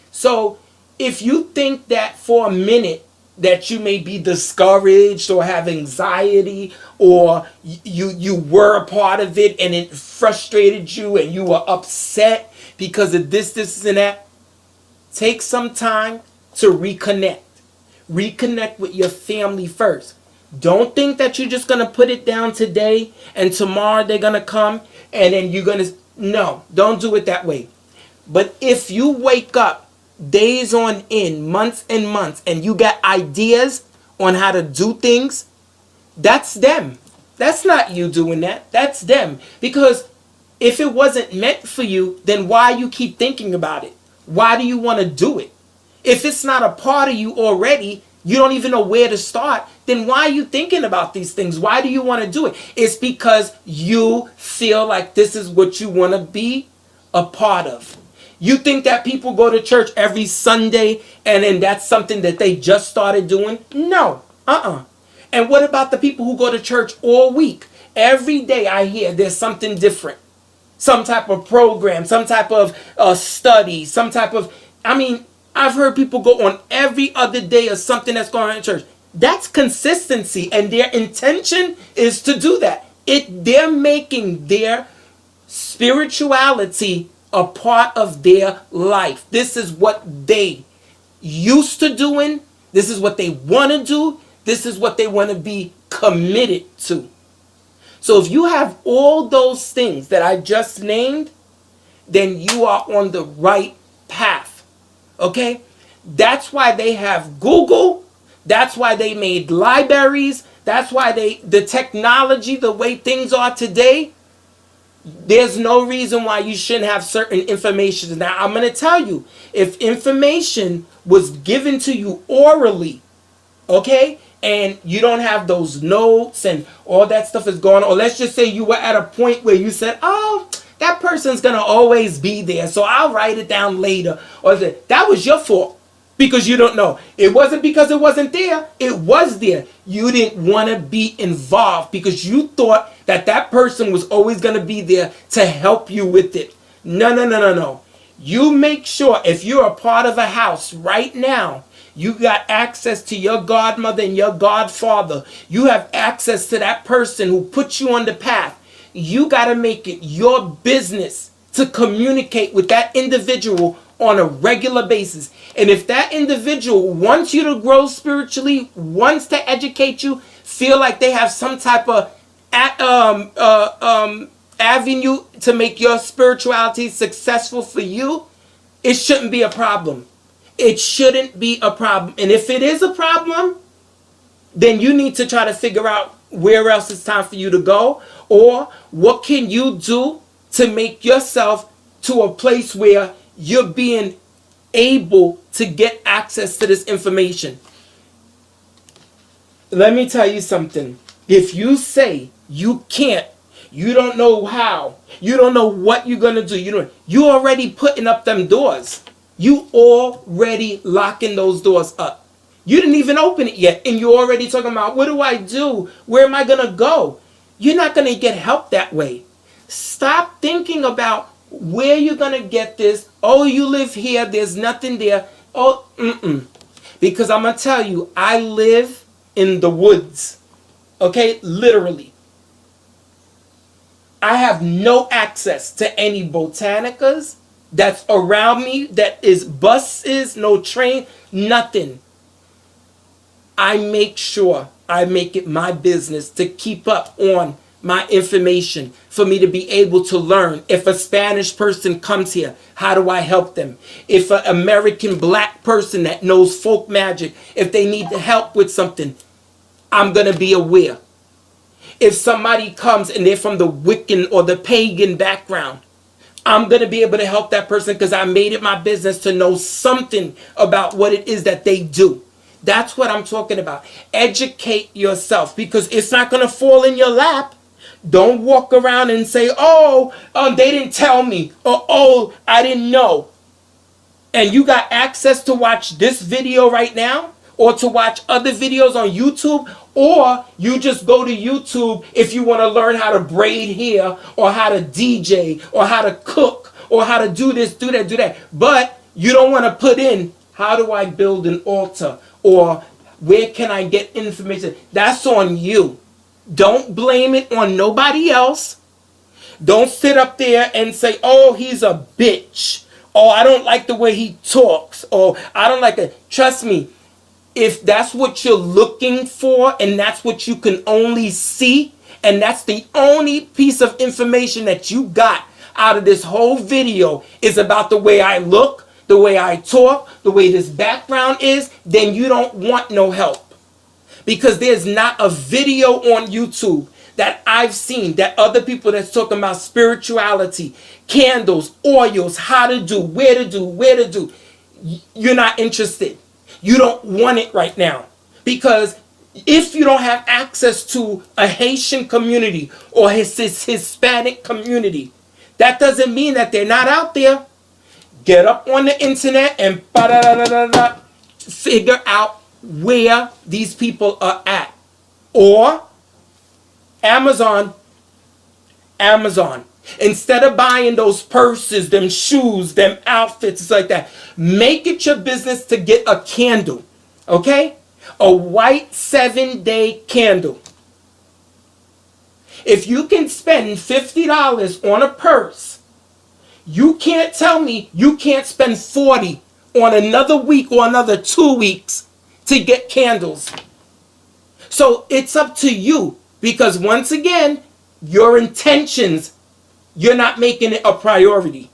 So, if you think that for a minute that you may be discouraged or have anxiety or you were a part of it and it frustrated you and you were upset because of this and that, take some time to reconnect. Reconnect with your family first. Don't think that you're just going to put it down today and tomorrow they're going to come and then you're going to... No, don't do it that way. But if you wake up days on end, months and months, and you got ideas on how to do things, that's them. That's not you doing that. That's them. Because if it wasn't meant for you, then why you keep thinking about it? Why do you want to do it? If it's not a part of you already, you don't even know where to start, then why are you thinking about these things? Why do you want to do it? It's because you feel like this is what you want to be a part of. You think that people go to church every Sunday and then that's something that they just started doing? No. And what about the people who go to church all week? Every day I hear there's something different. Some type of program, some type of study, some type of... I mean, I've heard people go on every other day of something that's going on in church. That's consistency, and their intention is to do that. They're making their spirituality a part of their life. This is what they used to doing. This is what they want to do. This is what they want to be committed to. So if you have all those things that I just named, then you are on the right path. Okay? That's why they have Google. That's why they made libraries. That's why the technology, the way things are today, there's no reason why you shouldn't have certain information. Now, I'm going to tell you, if information was given to you orally, okay, and you don't have those notes and all that stuff is going on, or let's just say you were at a point where you said, oh, that person's going to always be there, so I'll write it down later. Or that was your fault because you don't know. It wasn't because it wasn't there. It was there. You didn't want to be involved because you thought that that person was always going to be there to help you with it. No. You make sure if you're a part of a house right now, you got access to your godmother and your godfather. You have access to that person who put you on the path. You got to make it your business to communicate with that individual on a regular basis. And if that individual wants you to grow spiritually, wants to educate you, feel like they have some type of avenue to make your spirituality successful for you, it shouldn't be a problem. It shouldn't be a problem. And if it is a problem, then you need to try to figure out where else it's time for you to go, or what can you do to make yourself to a place where you're being able to get access to this information. Let me tell you something. If you say you can't, you don't know how, you don't know what you're going to do, you already putting up them doors. You already locking those doors up. You didn't even open it yet, and you're already talking about, what do I do? Where am I going to go? You're not going to get help that way. Stop thinking about where you're going to get this. Oh, you live here. There's nothing there. Oh, Because I'm going to tell you, I live in the woods. Okay? Literally. I have no access to any botanicas that's around me, that is buses, no train, nothing. I make sure I make it my business to keep up on my information for me to be able to learn. If a Spanish person comes here, how do I help them? If an American black person that knows folk magic, if they need help with something, I'm going to be aware. If somebody comes and they're from the Wiccan or the pagan background, I'm going to be able to help that person because I made it my business to know something about what it is that they do. That's what I'm talking about. Educate yourself, because it's not going to fall in your lap. Don't walk around and say, oh, they didn't tell me, or oh, I didn't know. And you got access to watch this video right now, or to watch other videos on YouTube, or you just go to YouTube if you want to learn how to braid hair, or how to DJ, or how to cook, or how to do this, do that, do that. But you don't want to put in, how do I build an altar? Or where can I get information? That's on you. Don't blame it on nobody else. Don't sit up there and say, oh, he's a bitch. Oh, I don't like the way he talks. Or I don't like it. Trust me, if that's what you're looking for and that's what you can only see, and that's the only piece of information that you got out of this whole video is about the way I look, the way I talk, the way this background is, then you don't want no help. Because there's not a video on YouTube that I've seen that other people that's talking about spirituality, candles, oils, how to do, where to do, where to do. You're not interested. You don't want it right now. Because if you don't have access to a Haitian community or his Hispanic community, that doesn't mean that they're not out there. Get up on the internet and figure out where these people are at. Or Amazon. Instead of buying those purses, them shoes, them outfits, it's like that. Make it your business to get a candle. Okay? A white 7-day candle. If you can spend $50 on a purse, you can't tell me you can't spend $40 on another week or another 2 weeks to get candles. So it's up to you, because once again, your intentions, you're not making it a priority.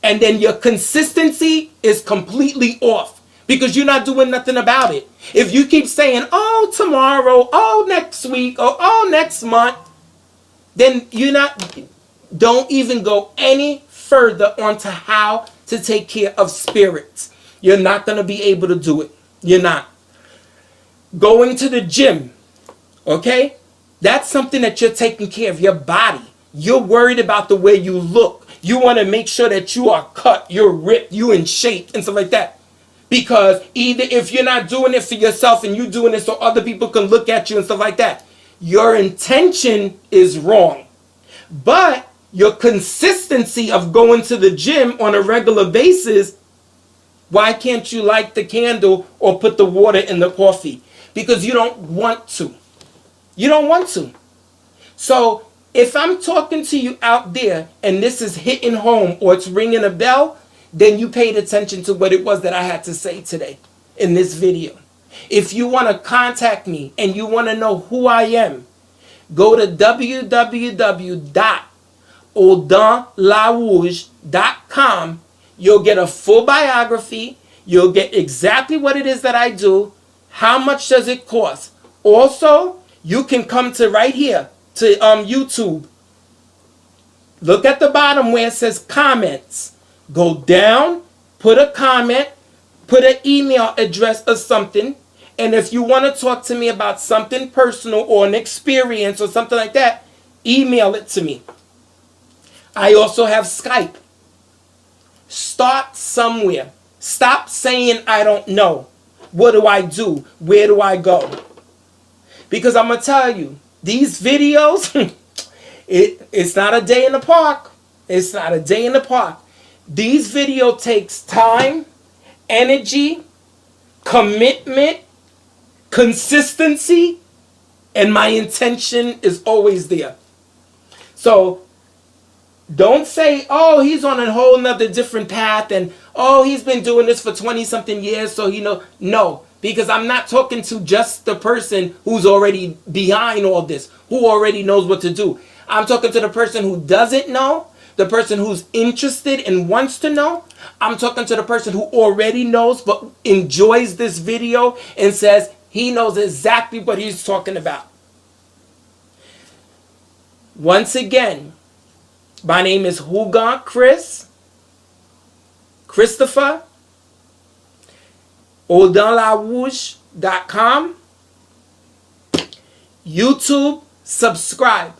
And then your consistency is completely off because you're not doing nothing about it. If you keep saying, oh, tomorrow, oh, next week, or oh, next month, then don't even go any further onto how to take care of spirits. You're not going to be able to do it. You're not. Going to the gym, okay? That's something that you're taking care of, your body. You're worried about the way you look. You want to make sure that you are cut, you're ripped, you're in shape, and stuff like that. Because either if you're not doing it for yourself and you're doing it so other people can look at you and stuff like that, your intention is wrong. But your consistency of going to the gym on a regular basis, why can't you light the candle or put the water in the coffee? Because you don't want to. You don't want to. So if I'm talking to you out there and this is hitting home or it's ringing a bell, then you paid attention to what it was that I had to say today in this video. If you want to contact me and you want to know who I am, go to www.audinlarouge.com. You'll get a full biography. You'll get exactly what it is that I do. How much does it cost? Also, you can come to right here to YouTube. Look at the bottom where it says comments. Go down, put a comment, put an email address or something. And if you want to talk to me about something personal or an experience or something like that, email it to me. I also have Skype. Start somewhere. Stop saying I don't know. What do I do? Where do I go? Because I'm going to tell you, these videos, it's not a day in the park. It's not a day in the park. These videos takes time, energy, commitment, consistency, and my intention is always there. So don't say, oh, he's on a whole nother different path and oh, he's been doing this for 20 something years, so no, because I'm not talking to just the person who's already behind all this, who already knows what to do. I'm talking to the person who doesn't know, the person who's interested and wants to know. I'm talking to the person who already knows but enjoys this video and says he knows exactly what he's talking about. Once again, my name is Hugon Christopher, audinlarouge.com. YouTube, subscribe.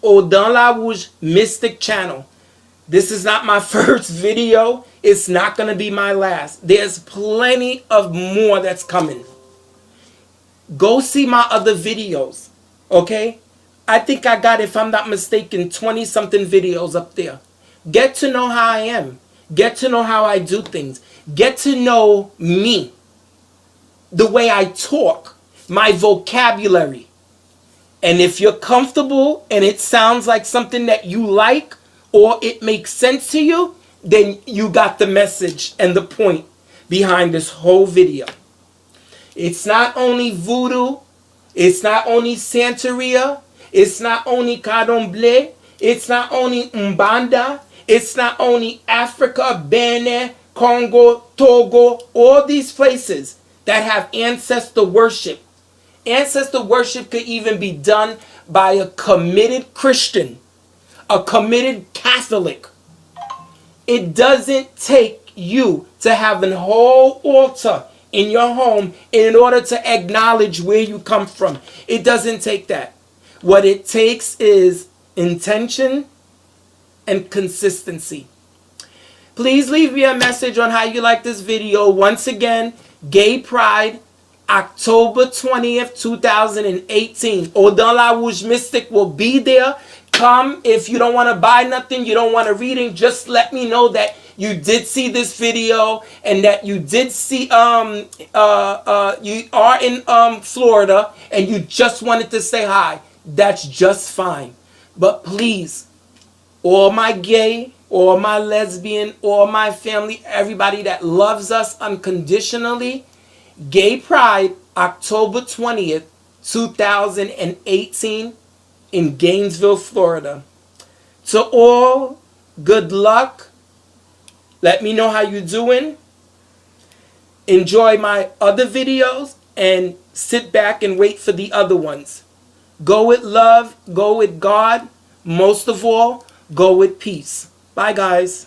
Audin LaRouge Mystic Channel. This is not my first video. It's not going to be my last. There's plenty of more that's coming. Go see my other videos. Okay? I think I got, if I'm not mistaken, 20 something videos up there. Get to know how I am. Get to know how I do things. Get to know me. The way I talk. My vocabulary. And if you're comfortable and it sounds like something that you like or it makes sense to you, then you got the message and the point behind this whole video. It's not only voodoo. It's not only Santeria. It's not only Candomblé. It's not only Mbanda. It's not only Africa, Benin, Congo, Togo, all these places that have ancestor worship. Ancestor worship could even be done by a committed Christian, a committed Catholic. It doesn't take you to have a whole altar in your home in order to acknowledge where you come from. It doesn't take that. What it takes is intention and consistency. Please leave me a message on how you like this video. Once again, Gay Pride, October 20th, 2018. Odin La Rouge Mystic will be there. Come. If you don't want to buy nothing, you don't want a reading, just let me know that you did see this video and that you did see you are in Florida and you just wanted to say hi. That's just fine. But please, all my gay, all my lesbian, all my family, everybody that loves us unconditionally, Gay Pride, October 20th, 2018 in Gainesville, Florida. To all, good luck. Let me know how you're doing. Enjoy my other videos and sit back and wait for the other ones. Go with love, go with God. Most of all, go with peace. Bye, guys.